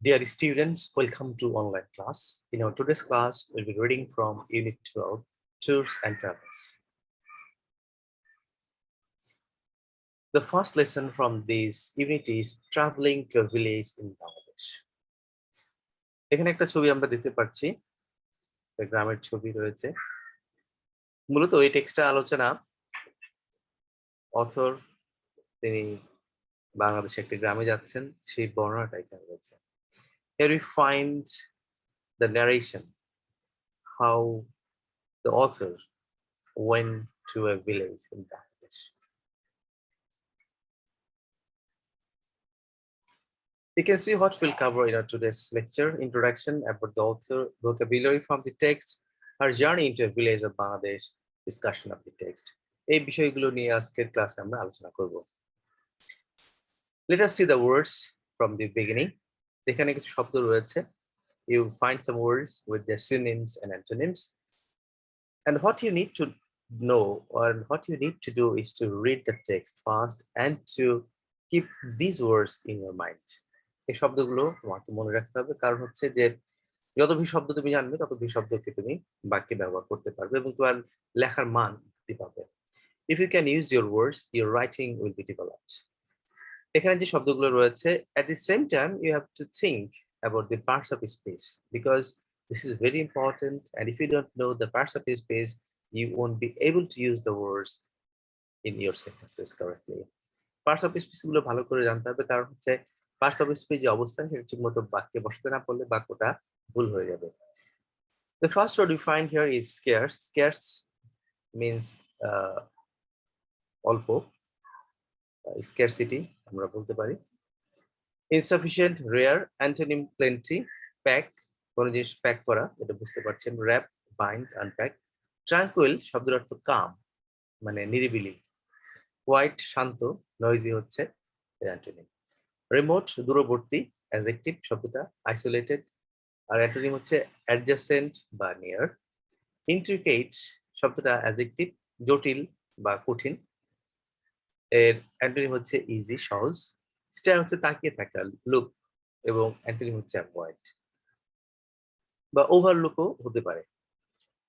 Dear students, welcome to online class. In our today's class, we'll be reading from Unit 12, Tours and Travels. The first lesson from this unit is traveling to a village in Bangladesh. এখানে একটা ছবি আমরা দেখতে পাচ্ছি, গ্রামের ছবি রয়েছে। মূলত এই টেক্সটটা আলোচনা অথর তিনি বাংলাদেশে একটি গ্রামে যাচ্ছেন, সেই বর্ণনাটা এখানে রয়েছে। Here we find the narration, how the author went to a village in Bangladesh. You can see what we'll cover in our today's lecture: introduction about the author, vocabulary from the text, her journey into a village of Bangladesh, discussion of the text. এই বিষয়গুলো নিয়ে আজকের ক্লাসে আমরা আলোচনা করব। Let us see the words from the beginning. এখানে কিছু শব্দ রয়েছে। You find some words with their synonyms and antonyms. And what you need to know, or what you need to do, is to read the text fast and to keep these words in your mind. এই শব্দগুলো তোমাকে মনে রাখতে হবে, কারণ হচ্ছে যে যত বেশি শব্দ তুমি জানবে তত বেশি শব্দকে তুমি বাক্যে ব্যবহার করতে পারবে এবং তোমার লেখার মান বৃদ্ধি পাবে। If you can use your words, your writing will be developed. এখানে যে শব্দগুলো রয়েছে, at the same time you have to think about the parts of speech, because this is very important, and if you don't know the parts of speech, you won't be able to use the words in your sentences correctly. Parts of speech গুলো ভালো করে জানতে হবে, কারণ হচ্ছে parts of speech যে অবস্থান সেটা ঠিকমতো বাক্যে বসাতে না পারলে বাক্যটা ভুল হয়ে যাবে। The first word we find here is scarce. Scarce means অল্প, scarcity আমরা বলতে পারি। Insufficient, rare, antonym plenty, pack কোন জিনিস প্যাক করা, এটা বুঝতে পারছেন। wrap, bind, unpack. Tranquil শব্দের অর্থ calm, মানে নিরিবিলি। Quiet শান্ত, noisy হচ্ছে এর অ্যান্টোনিম। Remote দূরবর্তী, adjective শব্দটা isolated, আর অ্যান্টোনিম হচ্ছে adjacent বা near. Intricate শব্দটা adjective জটিল বা কঠিন, এর অ্যান্টোনিম হচ্ছে ইজি সহজ। স্টার হচ্ছে তাকিয়ে থাকা, লুক, এবং অ্যান্টোনিম হচ্ছে অ্যাভয়েড বা ওভারলুকও হতে পারে।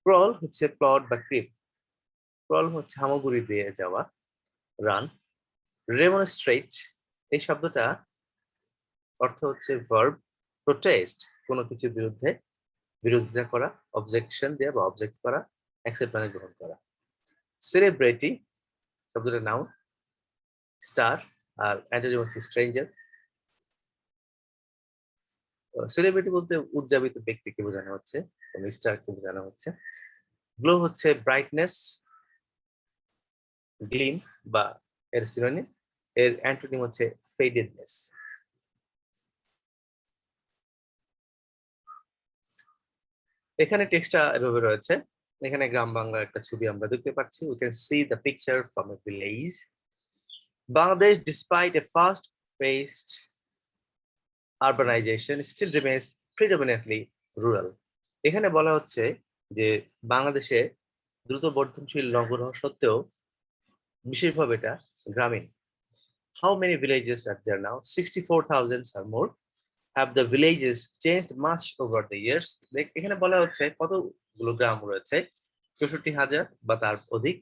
ক্রল হচ্ছে প্লট বা ক্রিপ, ক্রল হচ্ছে হামাগুড়ি দিয়ে যাওয়া, রান। রেমনস্ট্রেট এই শব্দটা অর্থ হচ্ছে ভার্ব। প্রোটেস্ট কোনো কিছুর বিরুদ্ধে বিরোধিতা করা, অবজেকশন দেওয়া বা অবজেক্ট করা, অ্যাকসেপ্ট মানে গ্রহণ করা। সেলিব্রিটি শব্দটা নাউন, স্টার আর অ্যান্টোনিম হচ্ছে স্ট্রেঞ্জার। সেলিব্রিটি বলতে উদযাপিত ব্যক্তিকে বোঝানো হচ্ছে, স্টারকে বোঝানো হচ্ছে। গ্লো হচ্ছে ব্রাইটনেস, গ্লিম বা এর সিনোনিম, এর অ্যান্টোনিম হচ্ছে ফেডেডনেস। এখানে টেক্সটটা এভাবে রয়েছে। এখানে গ্রাম বাংলার একটা ছবি আমরা দেখতে পাচ্ছি। We can see the picture from a village. Bangladesh, despite a fast-paced urbanization, still remains predominantly rural. এখানে বলা হচ্ছে যে বাংলাদেশে দ্রুত বর্ধনশীল নগর হওয়া সত্ত্বেও বিশেষভাবে এটা গ্রামীণ। How many villages are there now? 64,000 or more. Have the villages changed much over the years? এখানে বলা হচ্ছে কতগুলো গ্রাম রয়েছে, 64,000 বা তার অধিক।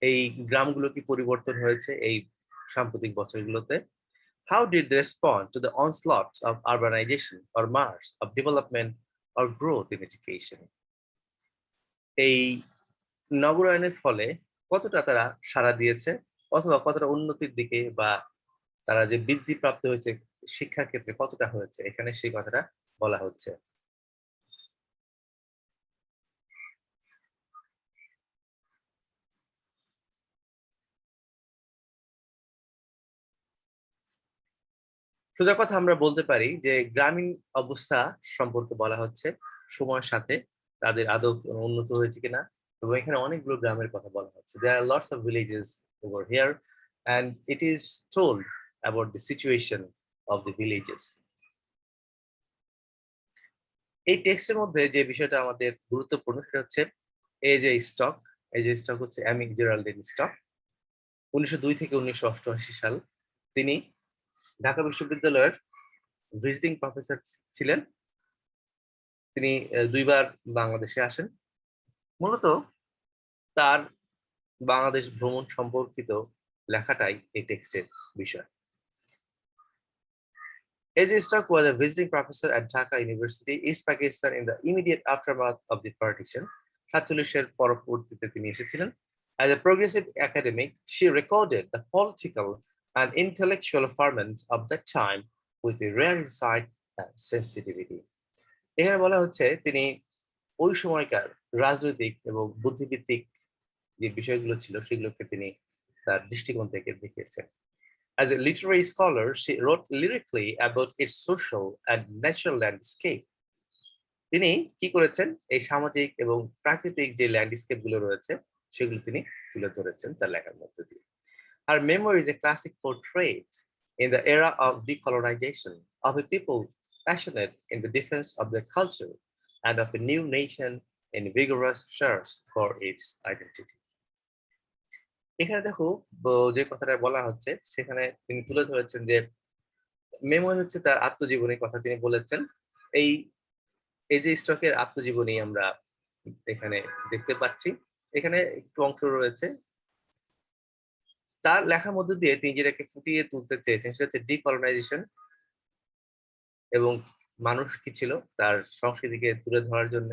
এই গ্রামগুলো কি পরিবর্তন হয়েছে এই সাম্প্রতিক বছরগুলোতে? How did they respond to the onslaught of urbanization or march of development or growth in education? এই নগরায়নের ফলে কতটা তারা সাড়া দিয়েছে, অথবা কতটা উন্নতির দিকে বা তারা যে বৃদ্ধি প্রাপ্ত হয়েছে শিক্ষার ক্ষেত্রে কতটা হয়েছে, এখানে সেই কথাটা বলা হচ্ছে। সোজা কথা আমরা বলতে পারি যে গ্রামীণ অবস্থা সম্পর্কে বলা হচ্ছে, সময়ের সাথে তাদের আদৌ উন্নত হয়েছে কিনা, এবং এখানে অনেকগুলো গ্রামের কথা বলা হচ্ছে। There are lots of villages over here and it is told about the situation of the villages. এই টেক্সটের মধ্যে যে বিষয়টা আমাদের গুরুত্বপূর্ণ সেটা হচ্ছে এই যে স্টক, এই যে স্টক হচ্ছে অ্যামিক জেরাল্ডিন স্টক। 1902 থেকে 1988 সাল তিনি ঢাকা বিশ্ববিদ্যালয়ের ভিজিটিং প্রফেসর ছিলেন। তিনি দুইবার বাংলাদেশে আসেন। মূলত তার বাংলাদেশ ভ্রমণ সম্পর্কিত লেখাটাই এই টেক্সটের বিষয়। A.J. Stock was a visiting professor at Dhaka University, East Pakistan in the immediate aftermath of the partition. 47 পরবর্তীতে তিনি এসেছিলেন। As a progressive academic, she recorded the political and intellectual ferment of that time with a rare insight and sensitivity. এখানে বলা হচ্ছে তিনি ওই সময়কার রাজনৈতিক এবং বুদ্ধিভিত্তিক যে বিষয়গুলো ছিল সেগুলোকে তিনি তার দৃষ্টিকোণ থেকে দেখিয়েছেন। As a literary scholar, she wrote lyrically about its social and natural landscape. তিনি কি করেছেন, এই সামাজিক এবং প্রাকৃতিক যে ল্যান্ডস্কেপ গুলো রয়েছে সেগুলো তিনি তুলে ধরেছেন তার লেখার মধ্যে দিয়ে। Her memoir is a classic portrait in the era of decolonization of a people passionate in the defense of their culture and of a new nation in vigorous search for its identity. এখানে দেখো যে কথাটা বলা হচ্ছে সেখানে তিনি তুলে ধরেছেন যে মেমোরি হচ্ছে তার আত্মজীবনীর কথা তিনি বলেছেন। এই যে স্টকের আত্মজীবনী আমরা এখানে দেখতে পাচ্ছি। এখানে একটু অংশ রয়েছে তার লেখার মধ্যে দিয়ে তিনি যেটাকে ফুটিয়ে তুলতে চেয়েছেন সেটা হচ্ছে ডিকলোনাইজেশন এবং মানুষ কি ছিল তার সংস্কৃতিকে তুলে ধরার জন্য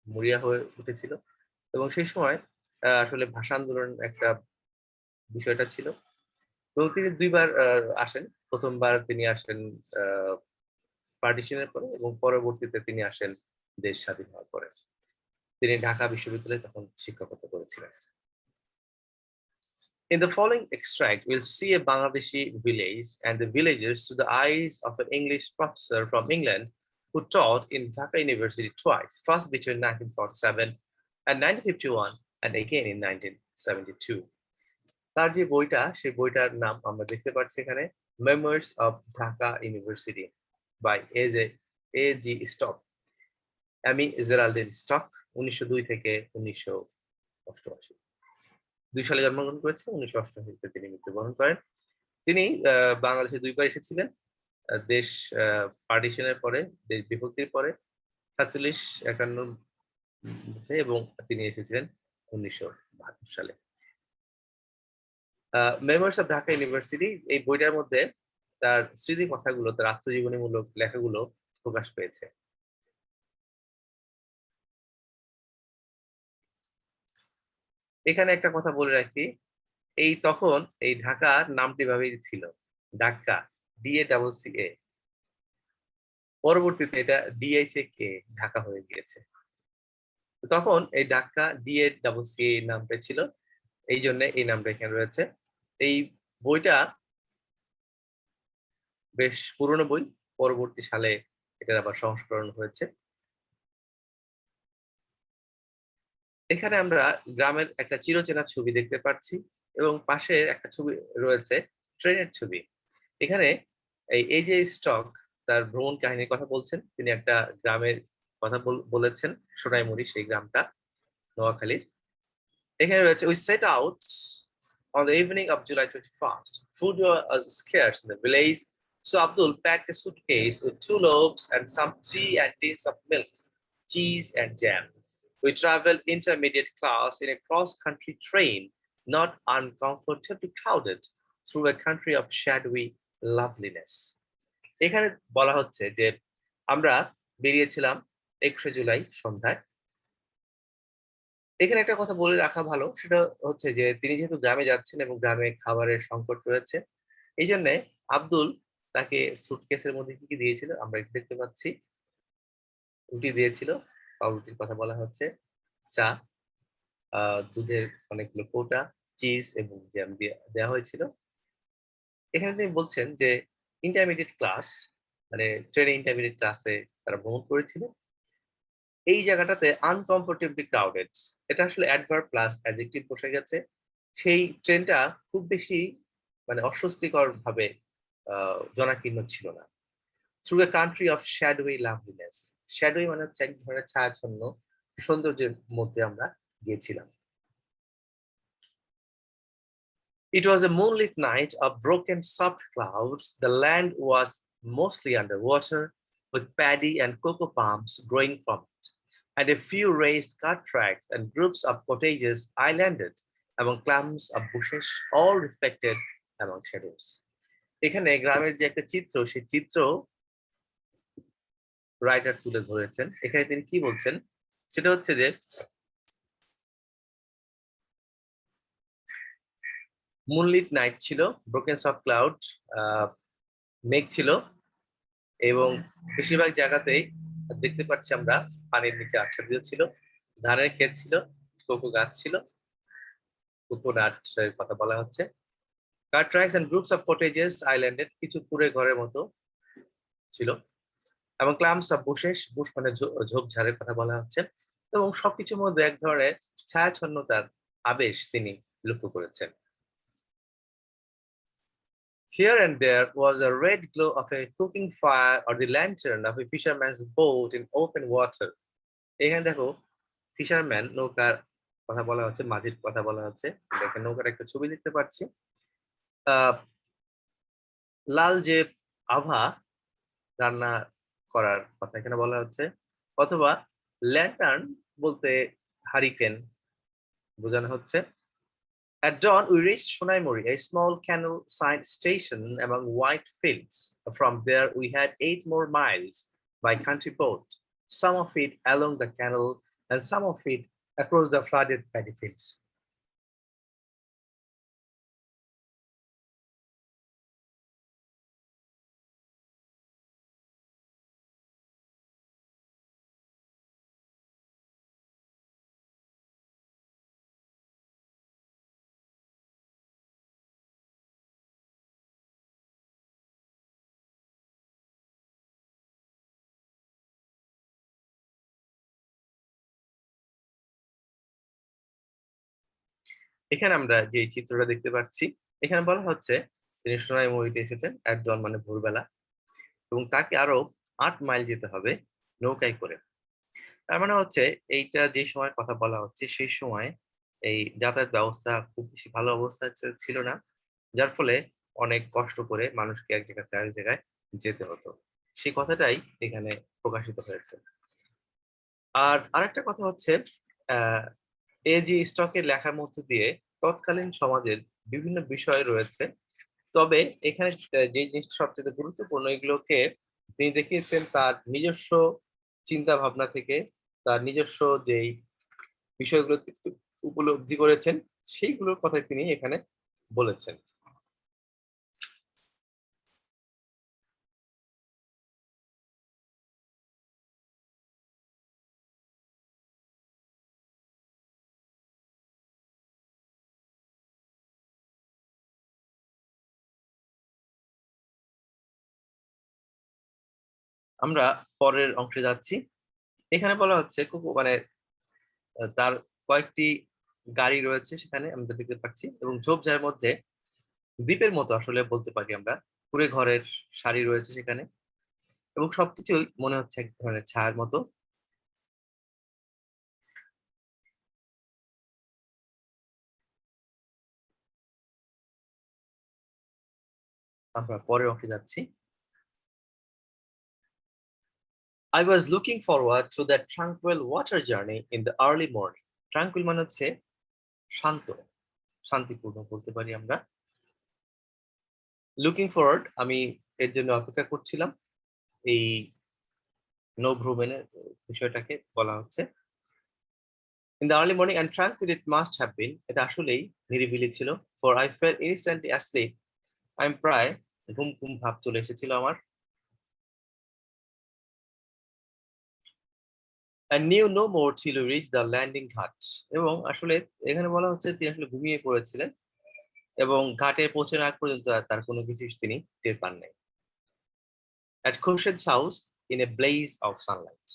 মরিয়া হয়ে উঠেছিল এবং সেই সময় আসলে ভাষা আন্দোলন একটা বিষয়টা ছিল। তো তিনি দুইবার আসেন। প্রথমবার তিনি আসেন পার্টিশনের পরে এবং পরবর্তীতে তিনি আসেন দেশ স্বাধীন হওয়ার পরে। তিনি ঢাকা বিশ্ববিদ্যালয়ে তখন শিক্ষকতা করেছিলেন। In the following extract, we'll see a Bangladeshi village and the villagers through the eyes of an English professor from England who taught in Dhaka University twice, first between 1947 and 1951 and again in 1972. তার যে বইটা সেই বইটার নাম আমরা দেখতে পাচ্ছি এখানে, Memoirs of Dacca University by A.J. Stock, Amy Geraldine Stock, 1902 থেকে 1988। 2 সালে জন্মগ্রহণ করেছেন, 1988 তিনি মৃত্যুবরণ করেন। তিনি বাংলাদেশে দুইবার এসেছিলেন, দেশ পার্টিশনের পরে, দেশ বিভক্তির পরে 47-51 এবং তিনি এসেছিলেন 1972 সালে। মেমোরিজ অফ ঢাকা ইউনিভার্সিটি এই বইটার মধ্যে তার স্মৃতি কথাগুলো, তার আত্মজীবনীমূলক লেখাগুলো প্রকাশ পেয়েছে। এখানে একটা কথা বলে রাখি, এই তখন এই ঢাকার নামটি ভাবেই ছিল ঢাকা, DACCA, পরবর্তীতে এটা DHAK ঢাকা হয়ে গিয়েছে। তখন এই ঢাকা DACCA নামটা ছিল, এই জন্য এই নামটা এখানে রয়েছে। এই বইটা বেশ পুরনো বই, পরবর্তী সালে এটার আবার সংস্করণ হয়েছে। এখানে আমরা গ্রামের একটা চিরচেনা ছবি দেখতে পাচ্ছি এবং পাশে একটা ছবি রয়েছে ট্রেনের ছবি। এখানে এই যে স্টক তার ভ্রমণ কাহিনীর কথা বলছেন, তিনি একটা গ্রামের কথা বলেছেন, সোনাইমুড়ি সেই গ্রামটা নোয়াখালীর। এখানে রয়েছে we set out on the evening of July 21st. Food was scarce in the village, so Abdul packed a suitcase with 2 loaves and some tea and tins of milk, cheese and jam. We traveled intermediate class in a cross-country train, not uncomfortably crowded, through a country of shadowy loveliness. এখানে বলা হচ্ছে যে আমরা বেরিয়েছিলাম 21 জুলাই সন্ধ্যায়। এখানে একটা কথা বলে রাখা ভালো, সেটা হচ্ছে যে তিনি যেহেতু গ্রামে যাচ্ছেন এবং গ্রামে খাবারের সংকট রয়েছে, এই জন্য আব্দুল তাকে সুটকেসের মধ্যে কি দিয়েছিল আমরা দেখতে পাচ্ছি। রুটি দিয়েছিল, পাউরুটির কথা বলা হচ্ছে, চা, দুধের অনেকগুলো কোটা, চিজ এবং জ্যাম দেওয়া হয়েছিল। এখানে তিনি বলছেন যে ইন্টারমিডিয়েট ক্লাস, মানে ট্রেনে ইন্টারমিডিয়েট ক্লাসে তারা ভ্রমণ করেছিল। এই জায়গাটাতে আনকমফোর্টেবলি ক্রাউডেড, এটা আসলে অ্যাডভার্ব প্লাস অ্যাডজেক্টিভ বসে গেছে। সেই ট্রেনটা খুব বেশি মানে অস্বস্তিকর ভাবে জনাকীর্ণ ছিল না। Through a country of shadowy লাভলিনেস, shadowy মানে হচ্ছে এক ধরনের ছায়াচ্ছন্ন সৌন্দর্যের মধ্যে আমরা গিয়েছিলাম। It was a moonlit night of broken soft clouds. The land was mostly underwater, with paddy and cocoa palms growing from it, and a few raised cart tracks and groups of cottages islanded among clumps of bushes, all reflected among shadows. এখানে গ্রামের যে একটা চিত্র, সেই চিত্র writer তুলে ধরেছেন। এখানে তিনি কি বলছেন সেটা হচ্ছে যে মুনলিট নাইট ছিল, ব্রোকেন সফট ক্লাউড, মেঘ ছিল এবং বেশিরভাগ জায়গাতেই দেখতে পাচ্ছি আমরা পানির নিচে আচ্ছাদিত ছিল, ধানের ক্ষেত ছিল, কোকো গাছ ছিল, কোকোনাট এর কথা বলা হচ্ছে। Cart tracks and groups of cottages islanded, কিছু কুড়ে ঘরের মতো ছিল, এবং ক্লাম্পস অফ বুশেস, বুশ মানে ঝোপঝাড়ের কথা বলা হচ্ছে, এবং সবকিছুর মধ্যে এক ধরনের ছায়াচ্ছন্নতার আবেশ তিনি লক্ষ্য করেছেন। Here and there was a red glow of a cooking fire or the lantern of a fisherman's boat in open water. এখানে দেখো ফিশারম্যান, নৌকার কথা বলা হচ্ছে, মাঝির কথা বলা হচ্ছে। দেখেন নৌকার একটা ছবি দেখতে পাচ্ছি। লাল যে আভা রান্না করার কথা এখানে বলা হচ্ছে, অথবা ল্যান্টার্ন বলতে হারিকেন বোঝানো হচ্ছে। At dawn, we reached Sonaimori, a small canal-side station among white fields. From there, we had 8 more miles by country boat, some of it along the canal and some of it across the flooded paddy fields. এখানে আমরা যে চিত্রটা দেখতে পাচ্ছি, এখানে বলা হচ্ছে তিনি সোনাইমুড়িতে এসেছেন এট জন মানে ভোরবেলা, এবং তাকে আরো 8 মাইল যেতে হবে নৌকায় করে। তার মানে হচ্ছে এইটা যে সময় কথা বলা হচ্ছে সেই সময় এই যাতায়াত ব্যবস্থা খুব বেশি ভালো অবস্থায় ছিল না, যার ফলে অনেক কষ্ট করে মানুষকে এক জায়গা থেকে আরেক জায়গায় যেতে হতো। সেই কথাটাই এখানে প্রকাশিত হয়েছে। আর আরেকটা কথা হচ্ছে এজি স্টকের লেখার মধ্য দিয়ে তৎকালীন সমাজের বিভিন্ন বিষয় রয়েছে, তবে এখানে যে জিনিসটা সবচেয়ে গুরুত্বপূর্ণ, এগুলোকে তিনি দেখিয়েছেন তার নিজস্ব চিন্তা ভাবনা থেকে, তার নিজস্ব যেই বিষয়গুলো উপলব্ধি করেছেন সেইগুলোর কথাই তিনি এখানে বলেছেন। আমরা পরের অংশে যাচ্ছি। এখানে বলা হচ্ছে মানে তার কয়েকটি গাড়ি রয়েছে সেখানে আমরা দেখতে পাচ্ছি, এবং ঝোপঝাড়ের মধ্যে দ্বীপের মতো আসলে বলতে পারি আমরা, কুড়ে ঘরের সারি রয়েছে সেখানে, এবং সবকিছুই মনে হচ্ছে এক ধরনের ছায়ার মতো। আমরা পরের অংশে যাচ্ছি। I was looking forward to that tranquil water journey in the early morning. Tranquil মানে হচ্ছে শান্ত, শান্তিপূর্ণ বলতে পারি আমরা। লুকিং ফরওয়ার্ড, আমি এর জন্য অপেক্ষা করছিলাম, এই নৌভ্রমণের বিষয়টাকে বলা হচ্ছে। In the early morning and tranquil it must have been, এটা আসলেই নিরিবিলি ছিল, for I fell instantly asleep. আমি প্রায় ঘুম ঘুম ভাব চলে এসেছিল আমার। And knew no more till we reached the landing ঘাট, এবং আসলে এখানে বলা হচ্ছে তিনি আসলে ঘুমিয়ে পড়েছিলেন এবং ঘাটে পৌঁছানোর আগ পর্যন্ত তার কোনো কিছু তিনি টের পান নাই। At Khurshed's house in a blaze of sunlight.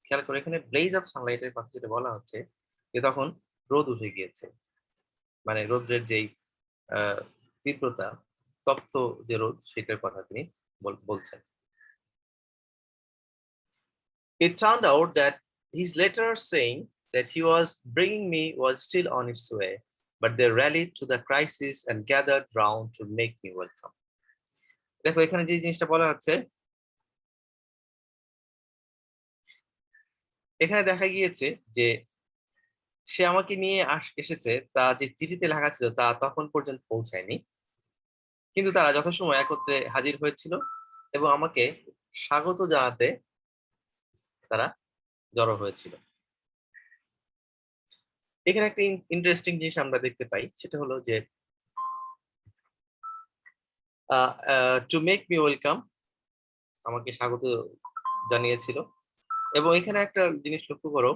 খেয়াল করে এখানে blaze of sunlight এর কথা যেটা বলা হচ্ছে যে তখন রোদ উঠে গিয়েছে, মানে রোদ্রের যেই তীব্রতা, তপ্ত যে রোদ, সেটার কথা তিনি বলছেন। It turned out that his letter saying that he was bringing me was still on its way, but they rallied to the crisis and gathered round to make me welcome. দেখো এখানে যে জিনিসটা বলা হচ্ছে, এখানে দেখা গিয়েছে যে সে আমাকে নিয়ে এসেছে, তা যে চিঠিতে লেখা ছিল তা তখন পর্যন্ত পৌঁছায়নি, কিন্তু তারা যথাসময় একত্রে হাজির হয়েছিল এবং আমাকে স্বাগত জানাতে তারা জড়ো হয়েছিল। এখানে একটা ইন্টারেস্টিং জিনিস আমরা দেখতে পাই, সেটা হলো যে টু মেক মি ওয়েলকাম, আমাকে স্বাগত জানিয়েছিল। এবং এখানে একটা জিনিস লক্ষ্য করো,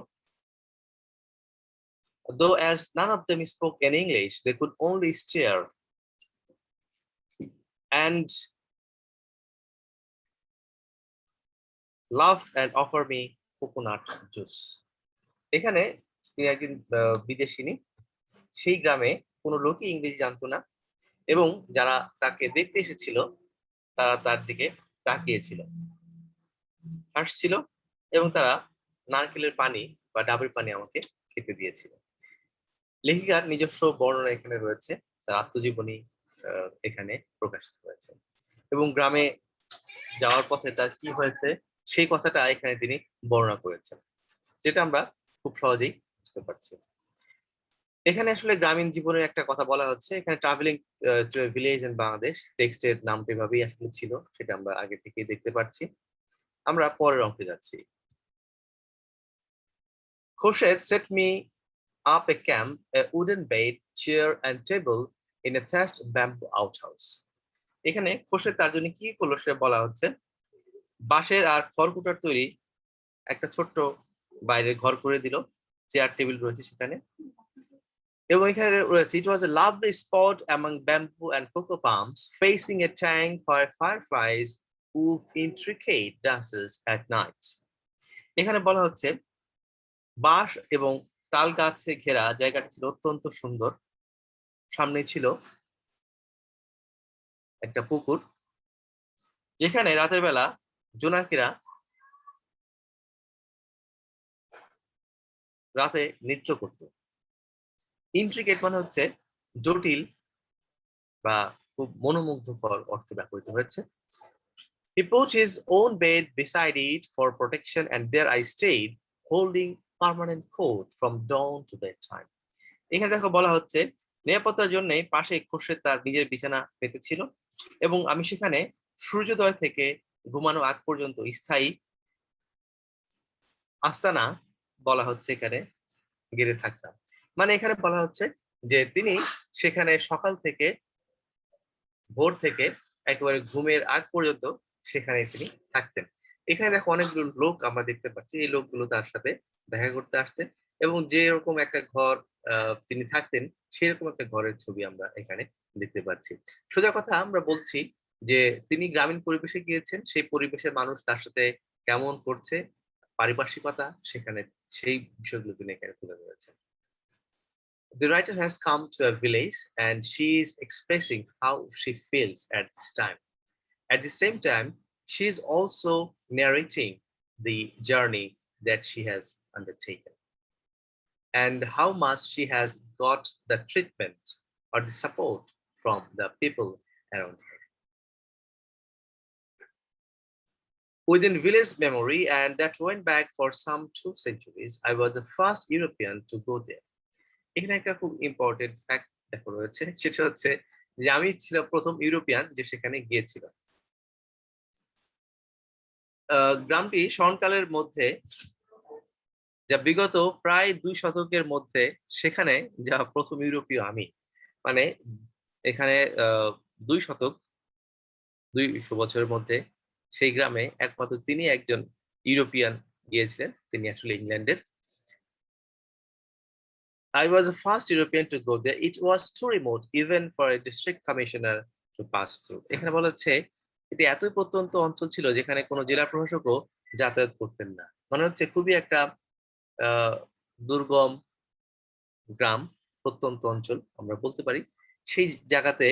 though as none of them spoke in English, they could only stare and laugh and offer me coconut juice. এখানে তিনি একজন বিদেশিনী, সেই গ্রামে কোনো লোকই ইংরেজি জানতো না, এবং যারা তাকে দেখতে এসেছিল তারা তার দিকে তাকিয়েছিল, হাসছিল, এবং তারা নারকেলের পানি বা ডাবের পানি আমাকে খেতে দিয়েছিল। লেখিকার নিজস্ব বর্ণনা এখানে রয়েছে, তার আত্মজীবনী এখানে প্রকাশিত হয়েছে, এবং গ্রামে যাওয়ার পথে তার কি হয়েছে সেই কথাটা এখানে তিনি বর্ণনা করেছেন, যেটা আমরা খুব সহজেই বুঝতে পারছি। এখানে আসলে গ্রামীণ জীবনের একটা কথা বলা হচ্ছে, এখানে travelling to village in Bangladesh, টেক্সটের নামটা এভাবেই আসলে ছিল, সেটা আমরা আগে থেকেই দেখতে পাচ্ছি। আমরা পরের অঙ্কে যাচ্ছি। Khurshid set me up a camp, a wooden bed, chair and table in a thatched bamboo outhouse. এখানে খোরশেদ তার জন্য কি করলো সে বলা হচ্ছে, বাঁশের আর খড়কুটার তৈরি একটা ছোট্ট বাইরের ঘর করে দিল, চেয়ার টেবিল রয়েছে সেখানে, এবং এখানে রয়েছে it was a lovely spot among bamboo and cocoa palms facing a tank where fireflies wove intricate dances at night. এখানে বলা হচ্ছে বাঁশ এবং তাল গাছে ঘেরা জায়গাটা ছিল অত্যন্ত সুন্দর, সামনে ছিল একটা পুকুর, যেখানে রাতের বেলা জোনাকিরা রাতে নৃত্য করত। ইন্ট্রিকেট মানে হচ্ছে জটিল বা খুব মনোমুগ্ধকর অর্থে ব্যবহৃত হয়েছে। He put his own bed beside it for protection and there I stayed holding permanent court from dawn to bedtime. এখানে দেখো বলা হচ্ছে নিরাপত্তার জন্য পাশে খোরশেদ তার নিজের বিছানা পেতেছিল, এবং আমি সেখানে সূর্যোদয় থেকে ঘুমানো আগ পর্যন্ত স্থায়ী আস্তানা বলা হচ্ছে এখানে গেড়ে থাকতাম। মানে এখানে বলা হচ্ছে যে তিনি সেখানে সকাল থেকে ভোর থেকে একেবারে ঘুমের আগ পর্যন্ত সেখানে তিনি থাকতেন। এখানে দেখো অনেকগুলো লোক আমরা দেখতে পাচ্ছি, এই লোকগুলো তার সাথে দেখা করতে আসতেন, এবং যে রকম একটা ঘর তিনি থাকতেন সেরকম একটা ঘরের ছবি আমরা এখানে দেখতে পাচ্ছি। সোজা কথা আমরা বলছি যে তিনি গ্রামীণ পরিবেশে গিয়েছেন, সেই পরিবেশের মানুষ তার সাথে কেমন করছে, পারিপার্শ্বিকতা সেখানে, সেই বিষয়গুলো তিনি এখানে তুলে ধরেছেন। The writer has come to a village and she is expressing how she feels at this time. At the same time, she is also narrating the journey that she has undertaken and how much she has got the treatment or the support from the people around her. Within village memory, and that went back for some 2 centuries, I was the first European to go there. এখানে একটা খুব important fact দেখো রয়েছে, সেটা হচ্ছে যে আমি ছিলাম প্রথম ইউরোপিয়ান যে সেখানে গিয়েছিল। গ্রামটি স্মরণকালের মধ্যে যা বিগত প্রায় 2 শতকের মধ্যে সেখানে যা প্রথম ইউরোপীয় আমি, মানে এখানে 2 শতক 200 বছরের মধ্যে সেই গ্রামে একমাত্র তিনি একজন ইউরোপিয়ান গিয়েছিলেন, তিনি আসলে ইংল্যান্ডের। I was the first European to go there. It was too remote even for a district commissioner to pass through. এখানে বলা হচ্ছে এটি এতই প্রত্যন্ত অঞ্চল ছিল যেখানে কোনো জেলা প্রশাসকও যাতায়াত করতেন না। মনে হচ্ছে খুবই একটা দুর্গম গ্রাম, প্রত্যন্ত অঞ্চল আমরা বলতে পারি, সেই জায়গাতে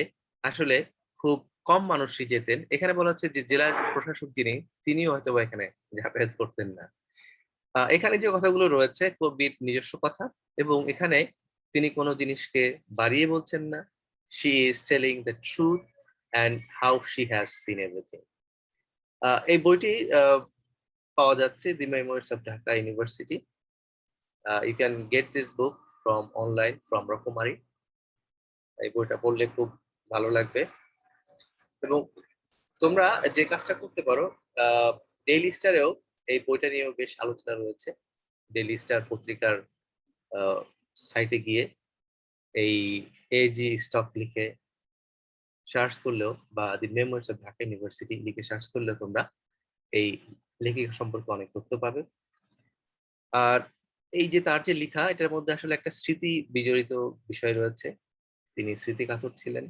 আসলে খুব কম মানুষই যেতেন। এখানে বলা হচ্ছে যে জেলা প্রশাসক যিনি, তিনিও হয়তো এখানে যাতায়াত করতেন না। এখানে যে কথাগুলো রয়েছে কবির নিজস্ব কথা, এবং এখানে তিনি কোনো জিনিসকে বাড়িয়ে বলছেন না। She is telling the truth and how she has seen everything. এই বইটি পাওয়া যাচ্ছে the memories of Dhaka university. You can get this book from online from রকমারি। এই বইটা পড়লে খুব ভালো লাগবে। এবং তোমরা যে কাজটা করতে পারো, ডেইলি স্টারেও এই বইটা নিয়েও বেশ আলোচনা রয়েছে। ডেইলি স্টার পত্রিকার সাইটে গিয়ে এই এজি স্টক লিখে সার্চ করলেও বা দি মেমোরিজ অফ ঢাকা ইউনিভার্সিটি লিখে সার্চ করলেও তোমরা এই লেখিকা সম্পর্কে অনেক তথ্য পাবে। আর এই যে তার যে লেখা, এটার মধ্যে আসলে একটা স্মৃতি বিজড়িত বিষয় রয়েছে। তিনি স্মৃতিকাতর ছিলেন।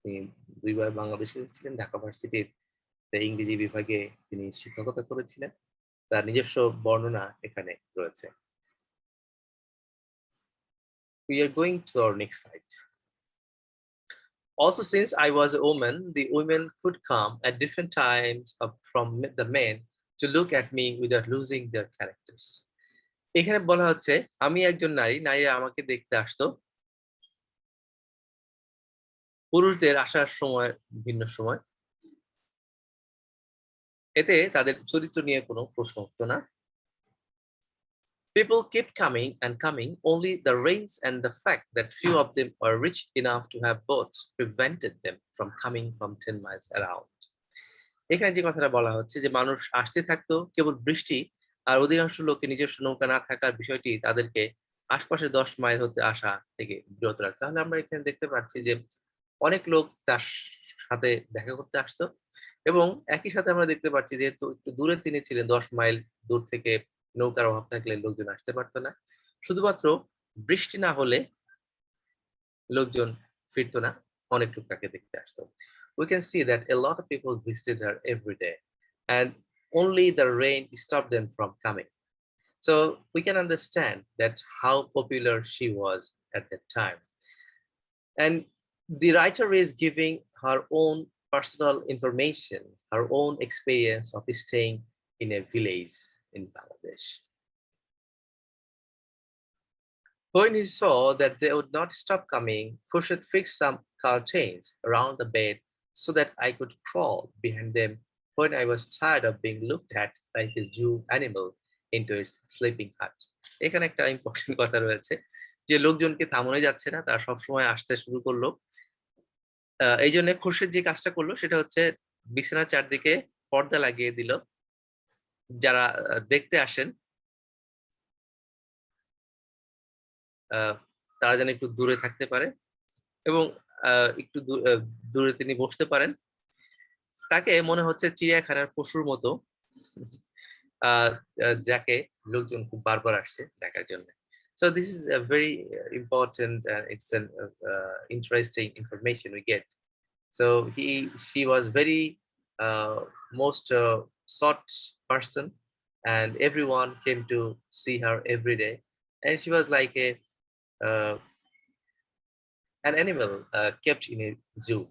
তিনি 2 বার বাংলাদেশে ছিলেন। ঢাকা ভার্সিটির ইংরেজি বিভাগে তিনি শিক্ষকতা করেছিলেন। তার নিজস্ব বর্ণনা এখানে রয়েছে। We are going to our next slide. Also, since I was a woman, the women could come at different times from the men to look at me without losing their characters. এখানে বলা হচ্ছে আমি একজন নারী, নারীরা আমাকে দেখতে আসতো পুরুষদের আসার সময় ভিন্ন সময়। এতে তাদের চরিত্র নিয়ে কোনো প্রশ্ন উঠতো না। People kept coming and coming, only the rains and the fact that few of them were rich enough to have boats prevented them from coming from 10 miles around. এখানে যে কথাটা বলা হচ্ছে যে মানুষ আসতে থাকতো, কেবল বৃষ্টি আর অধিকাংশ লোকের নিজস্ব নৌকা না থাকার বিষয়টি তাদেরকে আশপাশে 10 মাইল হতে আসা থেকে বিরত রাখে। তাহলে আমরা এখানে দেখতে পাচ্ছি যে অনেক লোক তার সাথে দেখা করতে আসতো এবং একই সাথে আমরা দেখতে পাচ্ছি যেহেতু একটু দূরে তিনি ছিলেন, 10 মাইল দূর থেকে নৌকার অভাব থাকলে লোকজন আসতে পারতো না। শুধুমাত্র বৃষ্টি না হলে লোকজন ফিরতো না, অনেক লোক তাকে দেখতে আসতো। We can see that a lot of people visited her every day and only the rain stopped them from coming. So we can understand that how popular she was at that time. And the writer is giving her own personal information, her own experience of staying in a village in Bangladesh. When he saw that they would not stop coming, Khurshid fixed some curtains around the bed so that I could crawl behind them when I was tired of being looked at like a zoo animal into its sleeping hut. এখানে একটা important কথা রয়েছে যে লোকজনকে থামানো যাচ্ছে না, তারা সবসময় আসতে শুরু করলো। এই জন্য খুরশিদ যে কাজটা করলো সেটা হচ্ছে বিছানার চারদিকে পর্দা লাগিয়ে দিল। যারা দেখতে আসেন তারা যেন একটু দূরে থাকতে পারে এবং একটু দূরে তিনি বসতে পারেন। তাকে মনে হচ্ছে চিড়িয়াখানার পশুর মতো, যাকে লোকজন খুব বারবার আসছে দেখার জন্য। So this is a very important and it's an interesting information we get. So she was very most sought person and everyone came to see her every day, and she was like an animal kept in a zoo.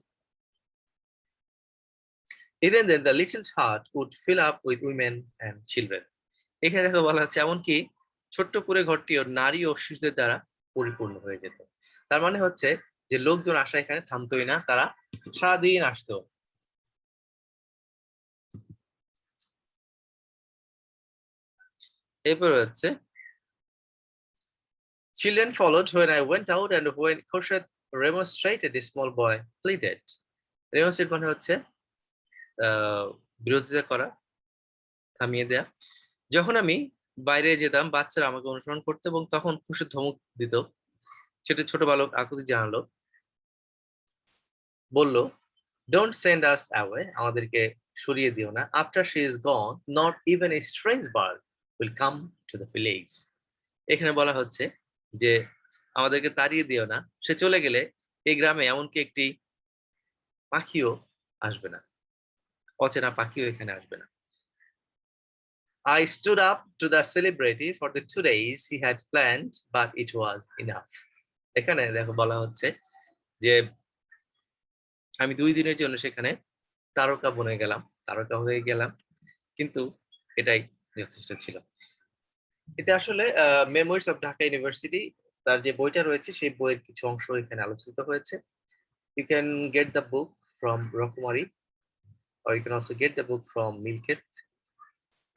Even then the little hut would fill up with women and children. এখানে দেখো বলা হচ্ছে এমনকি ছোট্ট করে ঘরটিও নারী ও শিশুদের দ্বারা পরিপূর্ণ হয়ে যেত। তার মানে হচ্ছে যে লোকজন আসা এখানে থামতোই না, তারা সারাদিন আসতো। এরপর হচ্ছে children followed when I went out and when Khurshid remonstrated, a small boy pleaded. Remonstrate মানে হচ্ছে বিরোধিতা করা, থামিয়ে দেয়া। যখন আমি বাইরে যেতাম বাচ্চারা আমাকে অনুসরণ করতো এবং তখন খুরশিদ ধমক দিত। সেটা ছোট বালক আকুতি জানালো, বলল don't send us away, আমাদেরকে সরিয়ে দিও না। After she is gone, not even a strange bird will come to the village. এখানে বলা হচ্ছে যে আমাদেরকে তাড়িয়ে দিও না, সে চলে গেলে এই গ্রামে এমনকি একটি পাখিও আসবে না, অচেনা পাখিও এখানে আসবে না। I stood up to the celebrity for the 2 days he had planned, but it was enough. এখানে দেখো বলা হচ্ছে যে আমি 2 দিনের জন্য সেখানে তারকা বনে গেলাম, তারকা হয়ে গেলাম, কিন্তু এটাই যথেষ্ট ছিল। এটা আসলে মেমোরিজ অফ ঢাকা ইউনিভার্সিটি তার যে বইটা রয়েছে সেই বইয়ের কিছু অংশ এখানে আলোচিত হয়েছে। You can get the book from Rokumari, or you can also get the book from Milket.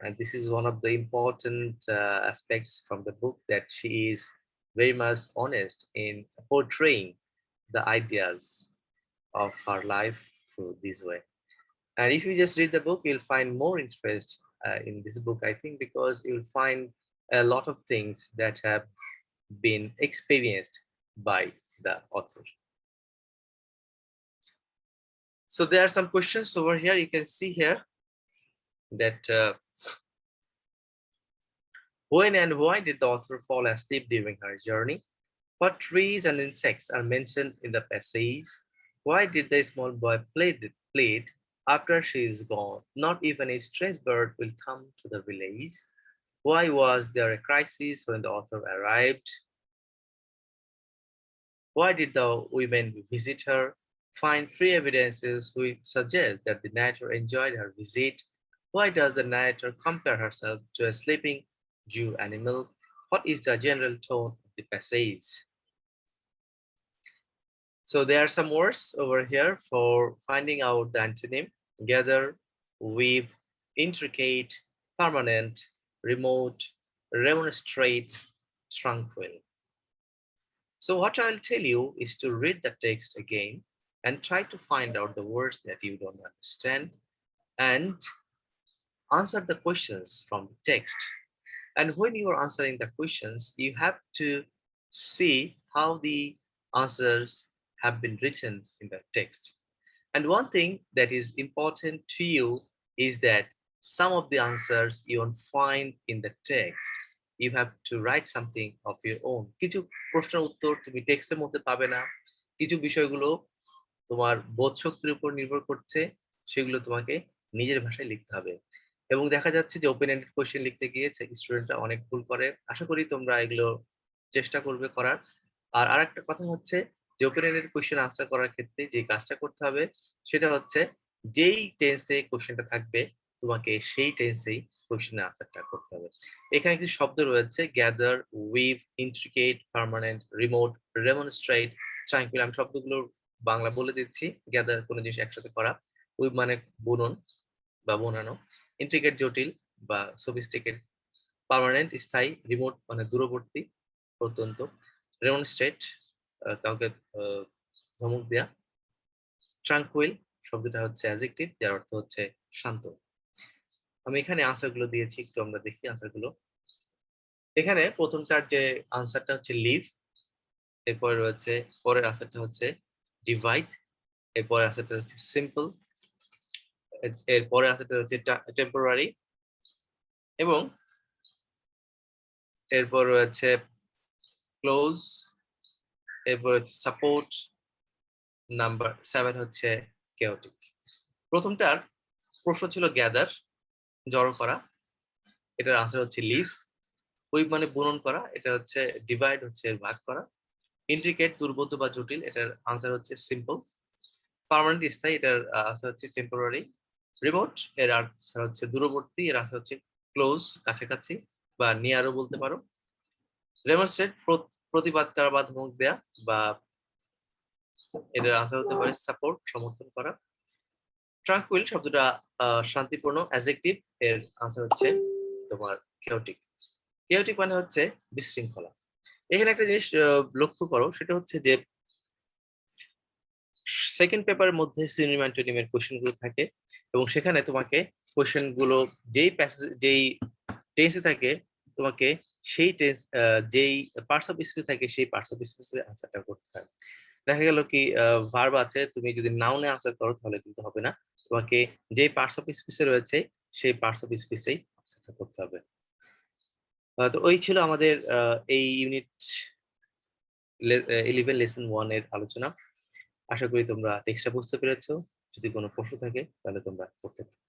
And this is one of the important aspects from the book, that she is very much honest in portraying the ideas of her life through this way. And if you just read the book, you'll find more interest in this book, I think, because you'll find a lot of things that have been experienced by the author. So there are some questions over here. You can see here that when and why did the author fall asleep during her journey? What trees and insects are mentioned in the passage? Why did the small boy play after she is gone? Not even a strange bird will come to the village. Why was there a crisis when the author arrived? Why did the women visit her? Find 3 evidences which suggest that the narrator enjoyed her visit. Why does the narrator compare herself to a sleeping Jew animal? What is the general tone of the passage? So there are some words over here for finding out the antonym: gather, weave, intricate, permanent, remote, remonstrate, tranquil. So what I'll tell you is to read the text again and try to find out the words that you don't understand and answer the questions from the text. And when you are answering the questions, you have to see how the answers have been written in the text. And one thing that is important to you is that some of the answers you won't find in the text. You have to write something of your own. কিছু প্রশ্নের উত্তর তুমি টেক্সটের মধ্যে পাবে না। কিছু বিষয়গুলো তোমার বোধশক্তির উপর নির্ভর করছে, সেগুলো তোমাকে নিজের ভাষায় লিখতে হবে। এবং দেখা যাচ্ছে যে ওপেন এন্ডেড কোশ্চেন লিখতে গিয়ে স্টুডেন্টরা অনেক ভুল করে। আশা করি তোমরা এগুলো চেষ্টা করবে করার। আর আরেকটা কথা হচ্ছে যে ওপেন এন্ডেড কোশ্চেন আনসার করার ক্ষেত্রে যে কাজটা করতে হবে সেটা হচ্ছে যেই টেন্সে কোশ্চেনটা থাকবে তোমাকে সেই টেন্সেই কোশ্চেনের আনসারটা করতে হবে। এখানে কিছু শব্দ রয়েছে: gather, weave, intricate, permanent, remote, remonstrate, tranquil. আমি শব্দগুলোর বাংলা বলে দিচ্ছি। গ্যাদার কোনো জিনিস একসাথে করা, উইভ মানে বুনন বা বোনানো, ইন্ট্রিকেট জটিল বা সফিস্টিকেট, পার্মানেন্ট স্থায়ী, রিমোট মানে দূরবর্তী প্রত্যন্ত, রেমনস্ট্রেট কাউকে ধমক দেয়া, ট্রাঙ্কুইল শব্দটা হচ্ছে অ্যাডজেক্টিভ যার অর্থ হচ্ছে শান্ত। আমি এখানে আনসার গুলো দিয়েছি, একটু আমরা দেখি আনসার গুলো। এখানে প্রথমটার যে আনসারটা হচ্ছে লিভ, এরপরে রয়েছে পরের আনসারটা হচ্ছে ডিভাইড, এরপরে আনসারটা হচ্ছে সিম্পল, এরপরে আনসারটা হচ্ছে টেম্পোরারি, এবং এরপর রয়েছে ক্লোজ, এরপর হচ্ছে সাপোর্ট, নাম্বার 7 হচ্ছে কেওটিক। প্রথমটার প্রশ্ন ছিল গ্যাদার, জড়ো করা, এটার আনসার হচ্ছে লিভ। উইভ মানে বুনন করা, এটা হচ্ছে ডিভাইড হচ্ছে ভাগ করা। ইন্ট্রিকেট দুর্বোধ্য বা জটিল, এটার আনসার হচ্ছে সিম্পল। পার্মানেন্ট স্থায়ী, এটার আনসার হচ্ছে টেম্পোরারি। রিমোট এর আনসার হচ্ছে দূরবর্তী, এর আনসার হচ্ছে ক্লোজ কাছাকাছি বা নিয়ারও বলতে পারো। রেমনস্ট্রেট প্রতিবাদ করা বা ধমক দেয়া, বা এটার আনসার হতে পারে সাপোর্ট সমর্থন করা। ট্রাঙ্কুইল শব্দটা শান্তিপূর্ণ, অ্যাডজেক্টিভ, এর আনসার হচ্ছে তোমার কেওটিক। কেওটিক মানে হচ্ছে বিশৃঙ্খলা। এখানে একটা জিনিস লক্ষ্য করো, সেটা হচ্ছে যে সেকেন্ড পেপারের মধ্যে সিনোনিম অ্যান্টোনিমের কোশ্চেন গুলো থাকে এবং সেখানে তোমাকে কোশ্চেন গুলো যেই টেন্সে থাকে তোমাকে সেই টেন্স যেই পার্টস অফ স্পিচ থাকে সেই পার্টস অফ স্পিচের আনসারটা করতে হয়। দেখা গেল কি ভার্ব আছে, তুমি যদি নাউনে আনসার করো তাহলে কিন্তু হবে না, তোমাকে যে পার্টস অফ স্পিচে রয়েছে সেই পার্টস অফ স্পিচেই আনসারটা করতে হবে। তো ওই ছিল আমাদের এই ইউনিট 11 লেসন 1 এর আলোচনা। আশা করি তোমরা টেক্সটটা বুঝতে পেরেছো। যদি কোনো প্রশ্ন থাকে তাহলে তোমরা করতে পারো।